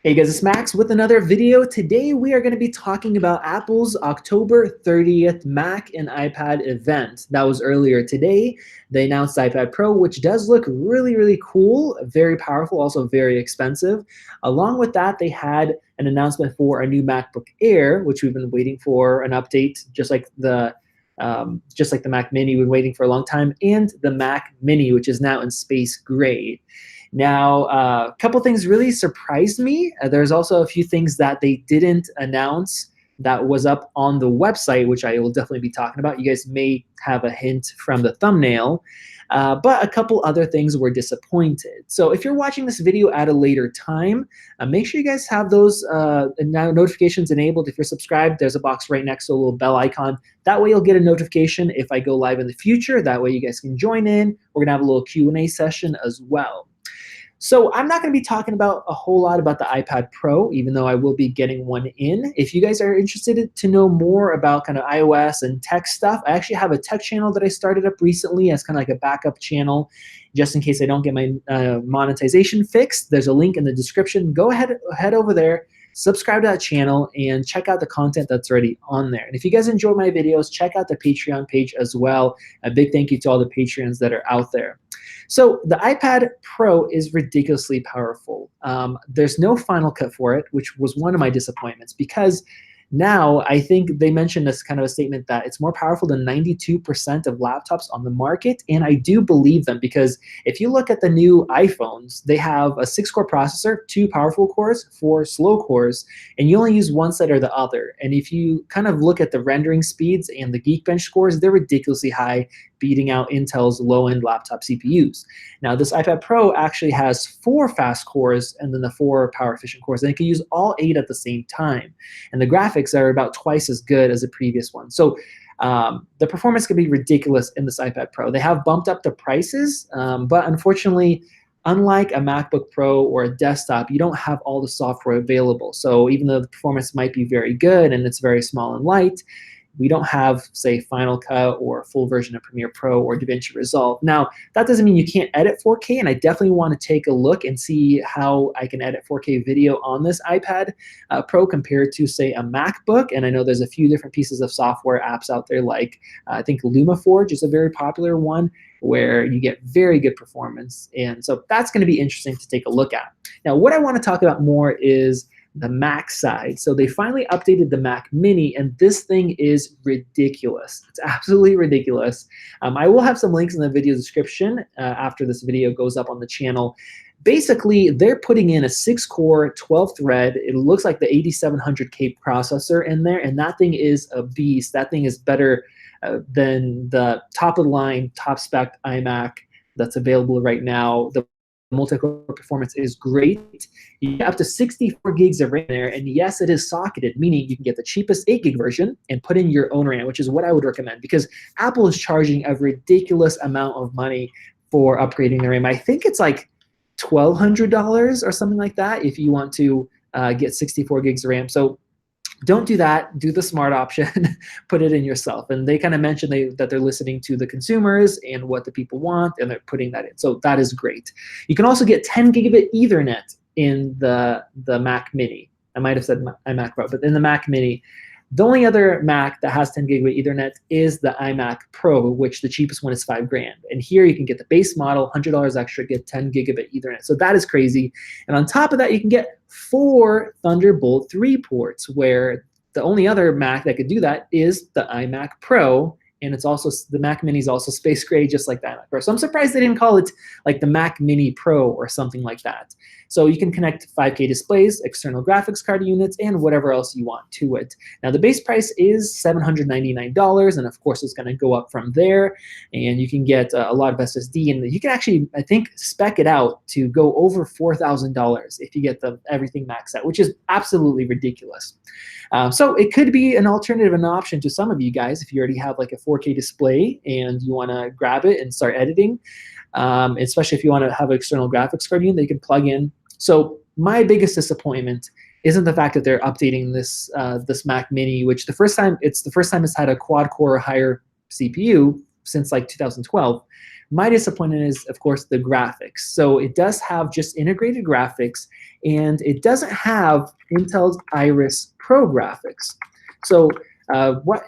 Hey guys, it's Max with another video. Today we are going to be talking about Apple's October 30th Mac and iPad event. That was earlier today. They announced the iPad Pro, which does look really, really cool, very powerful, also very expensive. Along with that, they had an announcement for a new MacBook Air, which we've been waiting for an update, just like the Mac Mini, we've been waiting for a long time, and the Mac Mini, which is now in space gray. Now, a couple things really surprised me. There's also a few things that they didn't announce that was up on the website, which I will definitely be talking about. You guys may have a hint from the thumbnail, but a couple other things were disappointed. So if you're watching this video at a later time, make sure you guys have those notifications enabled. If you're subscribed, there's a box right next to a little bell icon. That way you'll get a notification if I go live in the future. That way you guys can join in. We're gonna have a little Q&A session as well. So I'm not going to be talking about a whole lot about the iPad Pro, even though I will be getting one in. If you guys are interested to know more about kind of iOS and tech stuff, I actually have a tech channel that I started up recently as kind of like a backup channel, just in case I don't get my monetization fixed. There's a link in the description. Go ahead, head over there, subscribe to that channel, and check out the content that's already on there. And if you guys enjoy my videos, check out the Patreon page as well. A big thank you to all the Patreons that are out there. So the iPad Pro is ridiculously powerful. There's no Final Cut for it, which was one of my disappointments, because now I think they mentioned this kind of a statement that it's more powerful than 92% of laptops on the market, and I do believe them, because if you look at the new iPhones, they have a 6-core processor, 2 powerful cores, 4 slow cores, and you only use one side or the other. And if you kind of look at the rendering speeds and the Geekbench scores, they're ridiculously high, beating out Intel's low-end laptop CPUs. Now, this iPad Pro actually has 4 fast cores and then the 4 power-efficient cores, and it can use all 8 at the same time. And the graphics are about twice as good as the previous one. So the performance can be ridiculous in this iPad Pro. They have bumped up the prices, but unfortunately, unlike a MacBook Pro or a desktop, you don't have all the software available. So even though the performance might be very good and it's very small and light, we don't have, say, Final Cut or a full version of Premiere Pro or DaVinci Resolve. Now, that doesn't mean you can't edit 4K, and I definitely want to take a look and see how I can edit 4K video on this iPad Pro compared to, say, a MacBook. And I know there's a few different pieces of software apps out there, like I think LumaForge is a very popular one, where you get very good performance. And so that's going to be interesting to take a look at. Now, what I want to talk about more is the Mac side. So they finally updated the Mac Mini, and this thing is ridiculous. It's absolutely ridiculous. I will have some links in the video description after this video goes up on the channel. Basically, they're putting in a 6-core, 12-thread. It looks like the 8700K processor in there, and that thing is a beast. That thing is better than the top-of-the-line, top-spec iMac that's available right now. The multi-core performance is great. You get up to 64 gigs of RAM there, and yes, it is socketed, meaning you can get the cheapest 8 gig version and put in your own RAM, which is what I would recommend, because Apple is charging a ridiculous amount of money for upgrading the RAM. I think it's like $1,200 or something like that if you want to get 64 gigs of RAM. So don't do that. Do the smart option. Put it in yourself. And they kind of mentioned that they're listening to the consumers and what the people want, and they're putting that in. So that is great. You can also get 10 gigabit Ethernet in the Mac Mini. I might have said iMac Pro, but in the Mac Mini. The only other Mac that has 10 gigabit Ethernet is the iMac Pro, which the cheapest one is $5,000. And here you can get the base model, $100 extra, get 10 gigabit Ethernet. So that is crazy. And on top of that, you can get 4 Thunderbolt 3 ports, where the only other Mac that could do that is the iMac Pro. And it's also, the Mac Mini is also space gray, just like the iMac Pro. So I'm surprised they didn't call it like the Mac Mini Pro or something like that. So you can connect 5K displays, external graphics card units, and whatever else you want to it. Now the base price is $799, and of course it's going to go up from there. And you can get a lot of SSD, and you can actually, I think, spec it out to go over $4,000 if you get the everything maxed out, which is absolutely ridiculous. So it could be an alternative, an option to some of you guys if you already have like a 4K display and you want to grab it and start editing. Especially if you want to have an external graphics card unit that you can plug in. So my biggest disappointment isn't the fact that they're updating this this Mac Mini, which the first time it's had a quad-core or higher CPU since like 2012. My disappointment is, of course, the graphics. So it does have just integrated graphics, and it doesn't have Intel's Iris Pro graphics. So what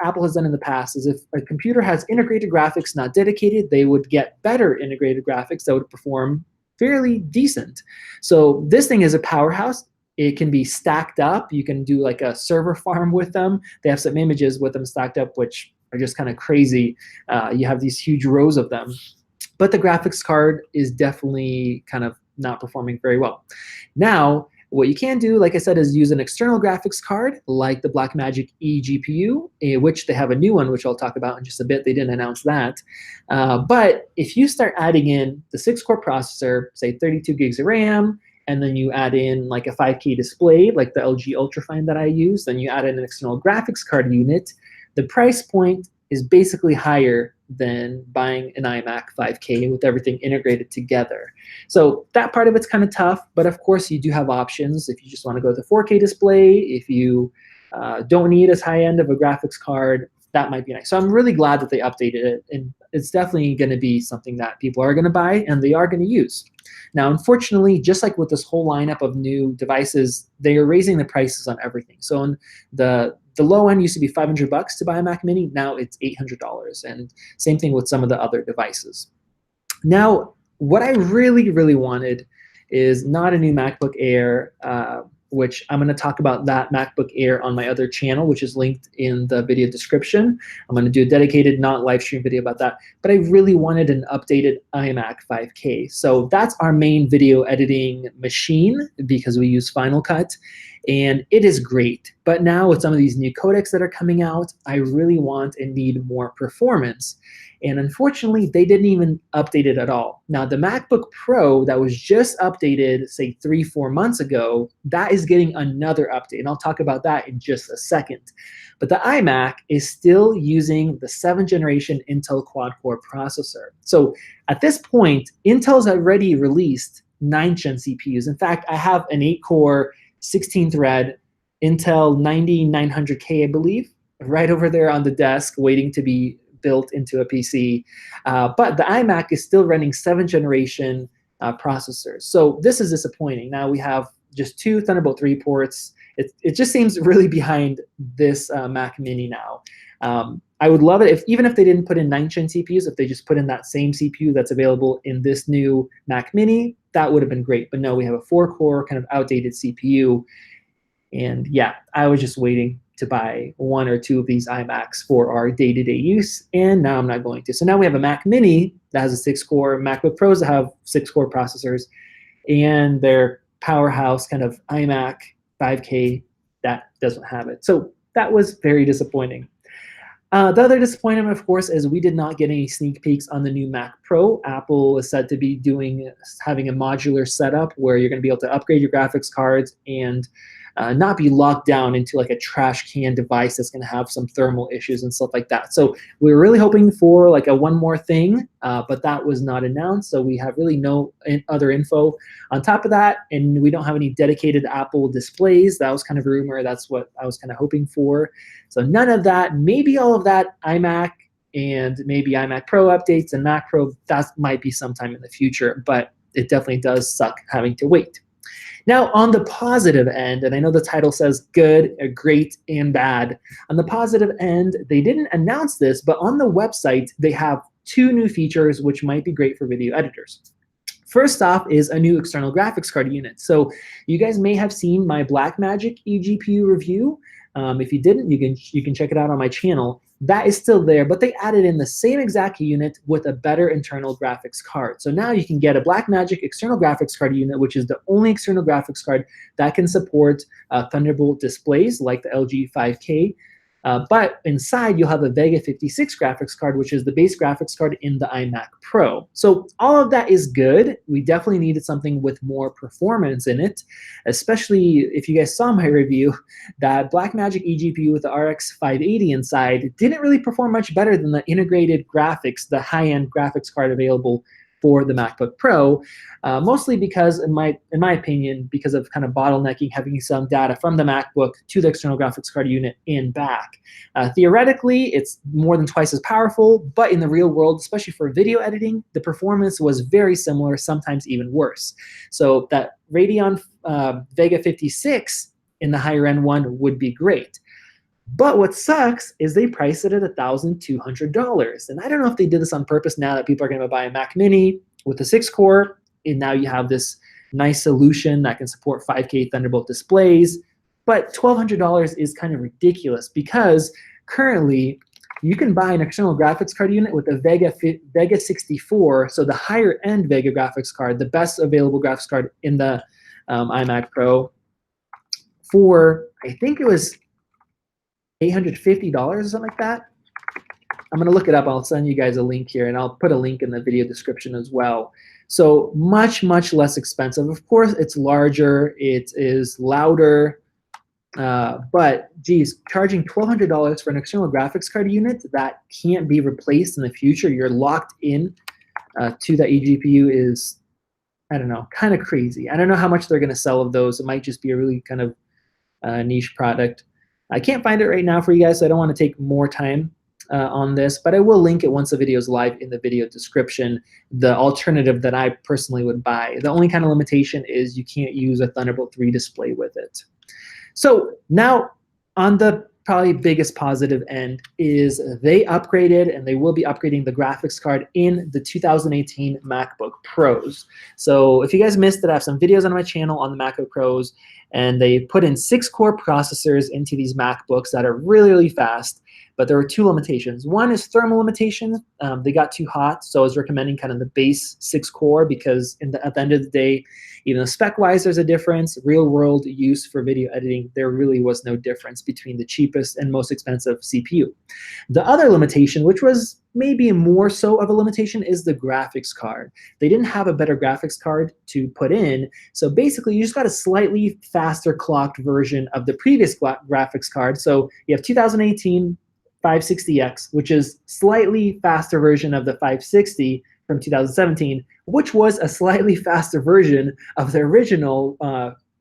Apple has done in the past is if a computer has integrated graphics, not dedicated, they would get better integrated graphics that would perform fairly decent. So this thing is a powerhouse. It can be stacked up. You can do like a server farm with them. They have some images with them stacked up, which are just kind of crazy. You have these huge rows of them. But the graphics card is definitely kind of not performing very well. Now, what you can do, like I said, is use an external graphics card like the Blackmagic eGPU, which they have a new one, which I'll talk about in just a bit. They didn't announce that. But if you start adding in the 6-core processor, say 32 gigs of RAM, and then you add in like a 5K display, like the LG Ultrafine that I use, then you add in an external graphics card unit, the price point is basically higher than buying an iMac 5K with everything integrated together. So that part of it's kind of tough, but of course you do have options if you just want to go with a 4K display, if you don't need as high end of a graphics card, that might be nice. So I'm really glad that they updated it, and it's definitely going to be something that people are going to buy and they are going to use. Now, unfortunately, just like with this whole lineup of new devices, they are raising the prices on everything. So on the low end used to be $500 to buy a Mac Mini. Now it's $800, and same thing with some of the other devices. Now, what I really, really wanted is not a new MacBook Air, which I'm going to talk about that MacBook Air on my other channel, which is linked in the video description. I'm going to do a dedicated, not live stream video about that. But I really wanted an updated iMac 5K. So that's our main video editing machine because we use Final Cut. And it is great. But now with some of these new codecs that are coming out, I really want and need more performance. And unfortunately, they didn't even update it at all. Now, the MacBook Pro that was just updated, say 3-4 months ago, that is getting another update. And I'll talk about that in just a second. But the iMac is still using the 7th generation Intel quad-core processor. So at this point, Intel's already released 9th gen CPUs. In fact, I have an 8-core 16-thread Intel 9900K, I believe, right over there on the desk waiting to be built into a PC. But the iMac is still running 7th generation processors. So this is disappointing. Now we have just 2 Thunderbolt 3 ports. It just seems really behind this Mac Mini now. I would love it even if they didn't put in 9th gen CPUs, if they just put in that same CPU that's available in this new Mac Mini, that would have been great. But no, we have a 4-core kind of outdated CPU. And yeah, I was just waiting to buy 1 or 2 of these iMacs for our day-to-day use, and now I'm not going to. So now we have a Mac Mini that has a 6-core, MacBook Pros that have 6-core processors, and their powerhouse kind of iMac 5K that doesn't have it. So that was very disappointing. The other disappointment, of course, is we did not get any sneak peeks on the new Mac Pro. Apple is said to be having a modular setup where you're going to be able to upgrade your graphics cards and not be locked down into like a trash can device that's going to have some thermal issues and stuff like that. So we were really hoping for like a one more thing, but that was not announced. So we have really no other info on top of that, and we don't have any dedicated Apple displays. That was kind of a rumor. That's what I was kind of hoping for. So none of that. Maybe all of that iMac and maybe iMac Pro updates and Mac Pro, that might be sometime in the future, but it definitely does suck having to wait. Now, on the positive end, and I know the title says good, great, and bad. On the positive end, they didn't announce this, but on the website, they have 2 new features which might be great for video editors. First off is a new external graphics card unit. So you guys may have seen my Blackmagic eGPU review. If you didn't, you can check it out on my channel. That is still there, but they added in the same exact unit with a better internal graphics card. So now you can get a Blackmagic external graphics card unit, which is the only external graphics card that can support Thunderbolt displays like the LG 5K. But inside, you'll have a VEGA 56 graphics card, which is the base graphics card in the iMac Pro. So all of that is good. We definitely needed something with more performance in it, especially if you guys saw my review, that Blackmagic eGPU with the RX 580 inside didn't really perform much better than the integrated graphics, the high-end graphics card available for the MacBook Pro, mostly because, in my opinion, because of kind of bottlenecking, having some data from the MacBook to the external graphics card unit and back. Theoretically, it's more than twice as powerful, but in the real world, especially for video editing, the performance was very similar, sometimes even worse. So that Radeon Vega 56 in the higher end one would be great. But what sucks is they priced it at $1,200. And I don't know if they did this on purpose now that people are going to buy a Mac Mini with a 6-core, and now you have this nice solution that can support 5K Thunderbolt displays. But $1,200 is kind of ridiculous because currently you can buy an external graphics card unit with a Vega 64, so the higher end Vega graphics card, the best available graphics card in the iMac Pro, for I think it was $850 or something like that. I'm going to look it up. I'll send you guys a link here, and I'll put a link in the video description as well. So much, much less expensive. Of course, it's larger. It is louder. But, geez, charging $1,200 for an external graphics card unit that can't be replaced in the future, you're locked in to that eGPU is, I don't know, kind of crazy. I don't know how much they're going to sell of those. It might just be a really kind of niche product. I can't find it right now for you guys, so I don't want to take more time on this, but I will link it once the video is live in the video description, the alternative that I personally would buy. The only kind of limitation is you can't use a Thunderbolt 3 display with it. So now on the probably biggest positive end is they upgraded, and they will be upgrading the graphics card in the 2018 MacBook Pros. So if you guys missed it, I have some videos on my channel on the MacBook Pros, and they put in 6-core processors into these MacBooks that are really, really fast. But there were 2 limitations. One is thermal limitations. They got too hot, so I was recommending kind of the base 6-core because at the end of the day, even though spec-wise there's a difference, real-world use for video editing, there really was no difference between the cheapest and most expensive CPU. The other limitation, which was maybe more so of a limitation, is the graphics card. They didn't have a better graphics card to put in, so basically you just got a slightly faster clocked version of the previous graphics card. So you have 2018 560X, which is slightly faster version of the 560 from 2017, which was a slightly faster version of the original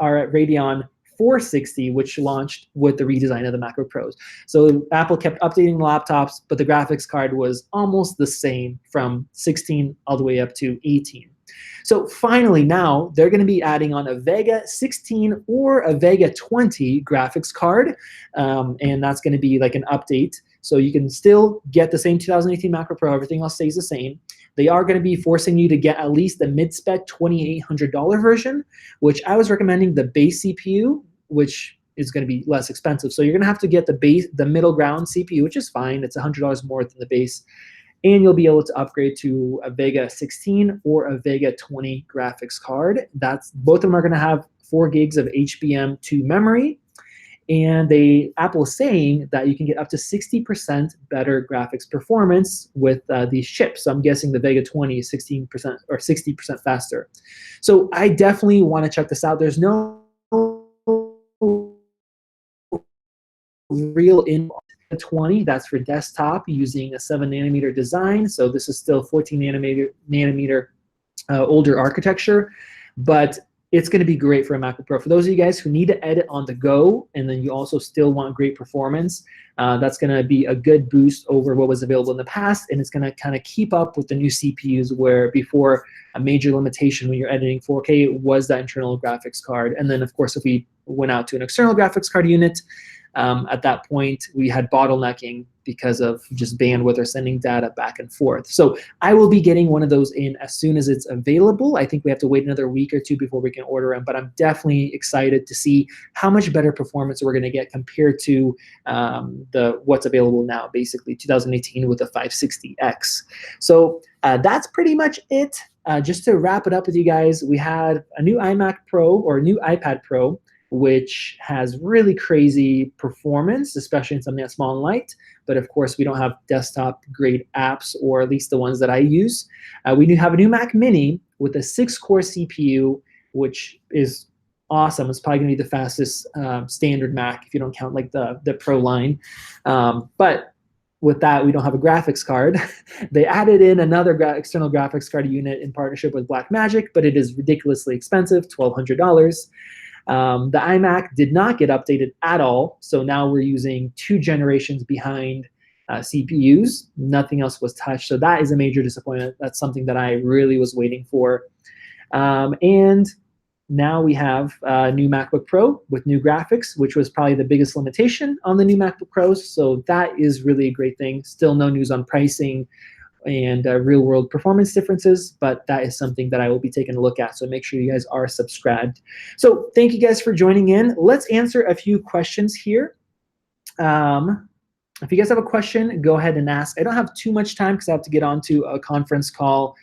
Radeon 460, which launched with the redesign of the MacBook Pros. So Apple kept updating the laptops, but the graphics card was almost the same from 16 all the way up to 18. So finally now, they're going to be adding on a Vega 16 or a Vega 20 graphics card, and that's going to be like an update. So you can still get the same 2018 MacBook Pro, everything else stays the same. They are going to be forcing you to get at least the mid-spec $2,800 version, which I was recommending the base CPU, which is going to be less expensive. So you're going to have to get the middle ground CPU, which is fine. It's $100 more than the base. And you'll be able to upgrade to a Vega 16 or a Vega 20 graphics card. Both of them are going to have 4 gigs of HBM2 memory. And Apple is saying that you can get up to 60% better graphics performance with these chips. So I'm guessing the Vega 20 is 16% or 60% faster. So I definitely want to check this out. There's no real 20, that's for desktop using a 7-nanometer design. So this is still 14 nanometer older architecture, but it's going to be great for a MacBook Pro. For those of you guys who need to edit on the go, and then you also still want great performance, that's going to be a good boost over what was available in the past, and it's going to kind of keep up with the new CPUs, where before a major limitation when you're editing 4K was that internal graphics card. And then, of course, if we went out to an external graphics card unit, at that point, we had bottlenecking because of just bandwidth or sending data back and forth. So I will be getting one of those in as soon as it's available. I think we have to wait another week or 2 before we can order them, but I'm definitely excited to see how much better performance we're going to get compared to what's available now, basically 2018 with the 560X. So that's pretty much it. Just to wrap it up with you guys, we had a new iMac Pro or a new iPad Pro, which has really crazy performance, especially in something that's small and light. But of course, we don't have desktop-grade apps, or at least the ones that I use. We do have a new Mac Mini with a 6-core CPU, which is awesome. It's probably going to be the fastest standard Mac if you don't count like the Pro line. But with that, we don't have a graphics card. They added in another external graphics card unit in partnership with Blackmagic, but it is ridiculously expensive, $1,200. The iMac did not get updated at all, so now we're using 2 generations behind CPUs. Nothing else was touched, so that is a major disappointment. That's something that I really was waiting for. And now we have a new MacBook Pro with new graphics, which was probably the biggest limitation on the new MacBook Pros, so that is really a great thing. Still no news on pricing and real-world performance differences, but that is something that I will be taking a look at, so make sure you guys are subscribed. So thank you guys for joining in. Let's answer a few questions here. If you guys have a question, go ahead and ask. I don't have too much time because I have to get onto a conference call,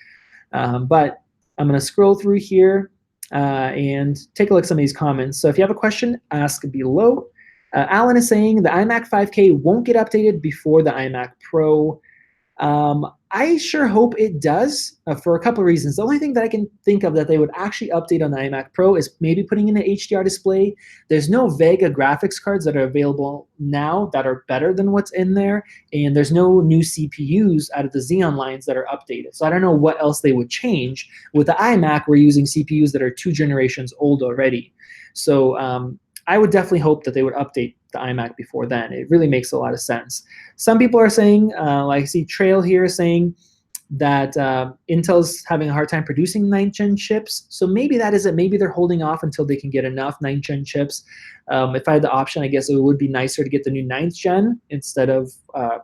but I'm going to scroll through here and take a look at some of these comments. So if you have a question, ask below. Alan is saying the iMac 5K won't get updated before the iMac Pro. I sure hope it does for a couple of reasons. The only thing that I can think of that they would actually update on the iMac Pro is maybe putting in an HDR display. There's no Vega graphics cards that are available now that are better than what's in there, and there's no new CPUs out of the Xeon lines that are updated. So I don't know what else they would change. With the iMac, we're using CPUs that are 2 generations old already. So I would definitely hope that they would update the iMac before then. It really makes a lot of sense. Some people are saying, like I see Trail here saying that Intel's having a hard time producing 9th gen chips. So maybe that is it. Maybe they're holding off until they can get enough 9th gen chips. If I had the option, I guess it would be nicer to get the new 9th gen instead of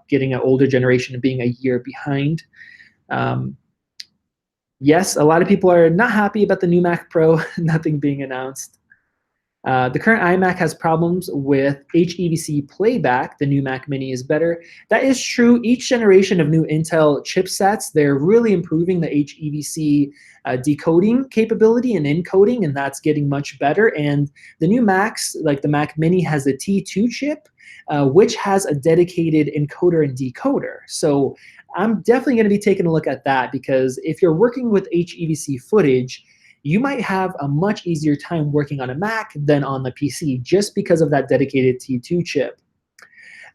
getting an older generation and being a year behind. Yes, a lot of people are not happy about the new Mac Pro, nothing being announced. The current iMac has problems with HEVC playback. The new Mac Mini is better. That is true. Each generation of new Intel chipsets, they're really improving the HEVC decoding capability and encoding, and that's getting much better. And the new Macs, like the Mac Mini, has a T2 chip, which has a dedicated encoder and decoder. So I'm definitely going to be taking a look at that, because if you're working with HEVC footage, you might have a much easier time working on a Mac than on the PC just because of that dedicated T2 chip.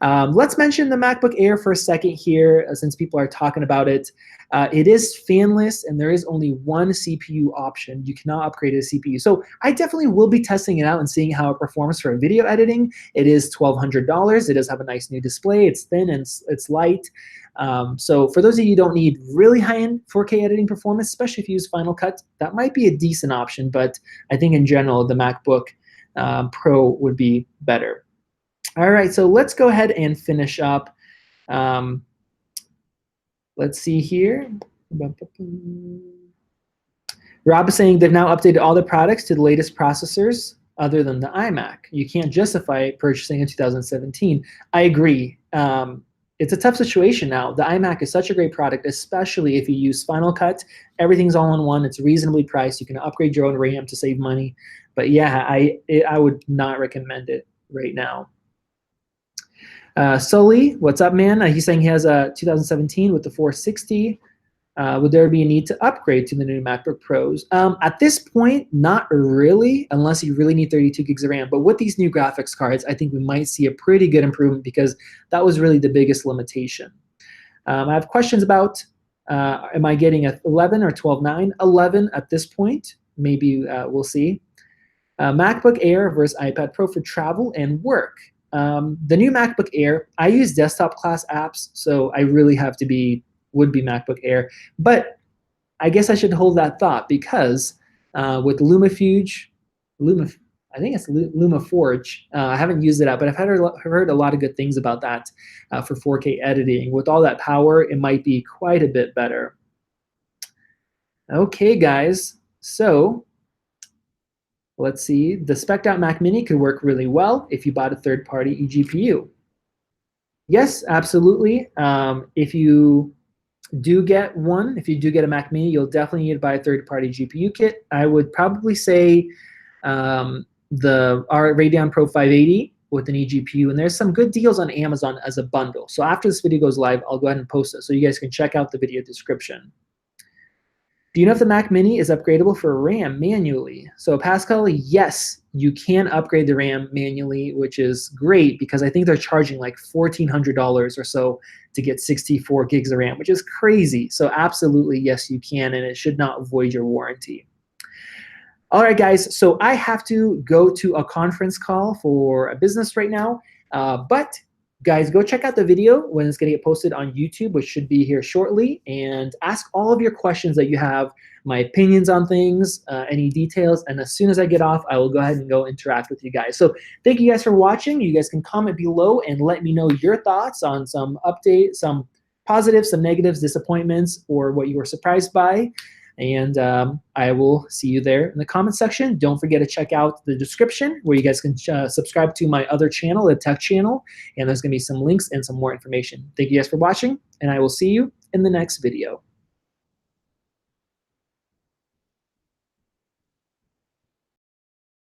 Let's mention the MacBook Air for a second here, since people are talking about it. It is fanless, and there is only one CPU option. You cannot upgrade a CPU. So I definitely will be testing it out and seeing how it performs for video editing. It is $1,200. It does have a nice new display. It's thin and it's light. So for those of you who don't need really high-end 4K editing performance, especially if you use Final Cut, that might be a decent option. But I think in general, the MacBook Pro would be better. All right, so let's go ahead and finish up. Let's see here. Rob is saying they've now updated all the products to the latest processors other than the iMac. You can't justify purchasing in 2017. I agree. It's a tough situation now. The iMac is such a great product, especially if you use Final Cut. Everything's all in one. It's reasonably priced. You can upgrade your own RAM to save money. But yeah, I would not recommend it right now. Sully, what's up, man? He's saying he has a 2017 with the 460. Would there be a need to upgrade to the new MacBook Pros? At this point, not really, unless you really need 32 gigs of RAM. But with these new graphics cards, I think we might see a pretty good improvement, because that was really the biggest limitation. I have questions about, am I getting a 11 or 12.9? 11 at this point. Maybe we'll see. MacBook Air versus iPad Pro for travel and work. The new MacBook Air, I use desktop class apps, so I really have to be would-be MacBook Air. But I guess I should hold that thought, because with LumaFuge, I think it's LumaForge. I haven't used it out, but I've heard a lot of good things about that for 4K editing. With all that power, it might be quite a bit better. Okay, guys, so let's see. The spec'd out Mac Mini could work really well if you bought a third-party eGPU. Yes, absolutely. If you do get one, if you do get a Mac Mini, you'll definitely need to buy a third-party GPU kit. I would probably say our Radeon Pro 580 with an eGPU, and there's some good deals on Amazon as a bundle. So after this video goes live, I'll go ahead and post it so you guys can check out the video description. Do you know if the Mac Mini is upgradable for RAM manually? So Pascal, yes, you can upgrade the RAM manually, which is great because I think they're charging like $1,400 or so to get 64 gigs of RAM, which is crazy. So absolutely, yes, you can, and it should not void your warranty. All right, guys, so I have to go to a conference call for a business right now, but guys, go check out the video when it's going to get posted on YouTube, which should be here shortly, and ask all of your questions that you have, my opinions on things, any details, and as soon as I get off, I will go ahead and go interact with you guys. So thank you guys for watching. You guys can comment below and let me know your thoughts on some updates, some positives, some negatives, disappointments, or what you were surprised by. And I will see you there in the comment section. Don't forget to check out the description where you guys can subscribe to my other channel, the tech channel, and there's going to be some links and some more information. Thank you guys for watching, and I will see you in the next video.